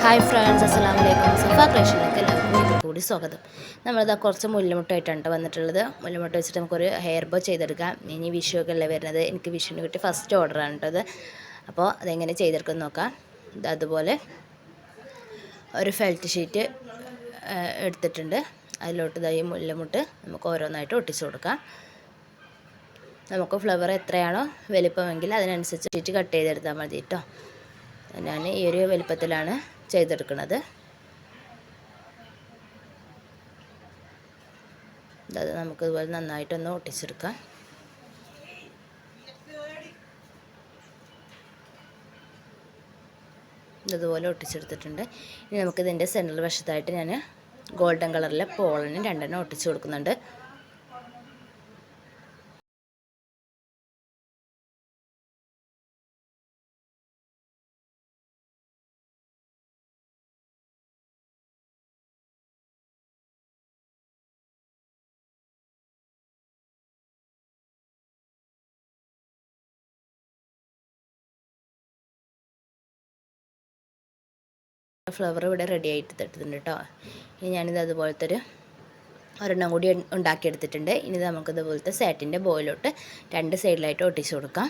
Hi friends, അസ്സലാമു അലൈക്കും. സഫ ക്രിയേഷനിലേക്ക് എല്ലാവർക്കും ഒരിക്കൽ കൂടി സ്വാഗതം. നമ്മളിതാ കുറച്ച് മുല്ലമുട്ടായിട്ടാണ് വന്നിട്ടുള്ളത്. മുല്ലമുട്ട വെച്ചിട്ട് നമുക്കൊരു ഹെയർ ബോ ചെയ്തെടുക്കാം. ഇനി വിഷു ഒക്കെ അല്ലേ വരുന്നത്. എനിക്ക് വിഷുവിന് കിട്ടിയ ഫസ്റ്റ് ഓർഡറാണ് കേട്ടത്. അപ്പോൾ അതെങ്ങനെ ചെയ്തെടുക്കാൻ നോക്കാം. അതുപോലെ ഒരു ഫെൽറ്റ് ഷീറ്റ് എടുത്തിട്ടുണ്ട്. അതിലോട്ട് ഇതായി മുല്ലമുട്ട് നമുക്ക് ഓരോന്നായിട്ട് ഒട്ടിച്ചു കൊടുക്കാം. നമുക്ക് ഫ്ലവർ എത്രയാണോ വലിപ്പമെങ്കിൽ അതിനനുസരിച്ച് ഷീറ്റ് കട്ട് ചെയ്തെടുത്താൽ മതി കേട്ടോ. ഞാൻ ഈ ഒരു വലിപ്പത്തിലാണ് ചെയ്തെടുക്കുന്നത്. അത് നമുക്ക് ഇതുപോലെ നന്നായിട്ടൊന്ന് ഒട്ടിച്ചെടുക്കാം. ഇതുപോലെ ഒട്ടിച്ചെടുത്തിട്ടുണ്ട്. ഇനി നമുക്കിതിൻ്റെ സെൻട്രൽ വശത്തായിട്ട് ഞാൻ ഗോൾഡൻ കളറിലെ പോളന് 2 ഒട്ടിച്ച് കൊടുക്കുന്നുണ്ട്. ഫ്ലവർ ഇവിടെ റെഡി ആയിട്ട് തട്ടുന്നുണ്ട് കേട്ടോ. ഇനി ഞാനിത് അതുപോലത്തെ ഒരെണ്ണം കൂടി ഉണ്ടാക്കിയെടുത്തിട്ടുണ്ട്. ഇനി നമുക്ക് ഇതുപോലത്തെ സാറ്റിൻ്റെ ബോയിലോട്ട് 2 സൈഡിലായിട്ട് ഒട്ടിച്ച് കൊടുക്കാം.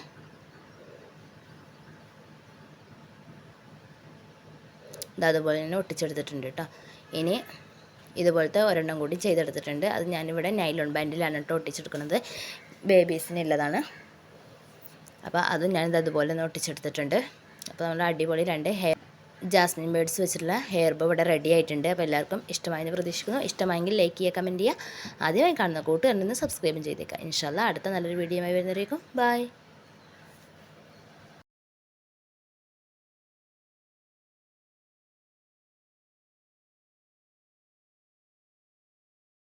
ഇത് അതുപോലെ തന്നെ ഒട്ടിച്ചെടുത്തിട്ടുണ്ട് കേട്ടോ. ഇനി ഇതുപോലത്തെ ഒരെണ്ണം കൂടി ചെയ്തെടുത്തിട്ടുണ്ട്. അത് ഞാനിവിടെ നൈലോൺ ബാൻഡിലാണ് കേട്ടോ ഒട്ടിച്ചെടുക്കുന്നത്. ബേബീസിനുള്ളതാണ്. അപ്പോൾ അതും ഞാനിത് അതുപോലെ തന്നെ ഒട്ടിച്ചെടുത്തിട്ടുണ്ട്. അപ്പോൾ നമ്മുടെ അടിപൊളി 2 ജാസ്മിൻ ബേഡ്സ് വെച്ചിട്ടുള്ള ഹെയർ ബോ ഇവിടെ റെഡി ആയിട്ടുണ്ട്. അപ്പോൾ എല്ലാവർക്കും ഇഷ്ടമായെന്ന് പ്രതീക്ഷിക്കുന്നു. ഇഷ്ടമായെങ്കിൽ ലൈക്ക് ചെയ്യുക, കമൻറ്റ് ചെയ്യുക. ആദ്യമായി കാണുന്ന കൂട്ടുകാരിൽ നിന്ന് സബ്സ്ക്രൈബും ചെയ്തേക്കുക. ഇൻഷാല്ലാ അടുത്ത നല്ലൊരു വീഡിയോയുമായി വരുന്നവരേക്കും ബൈ.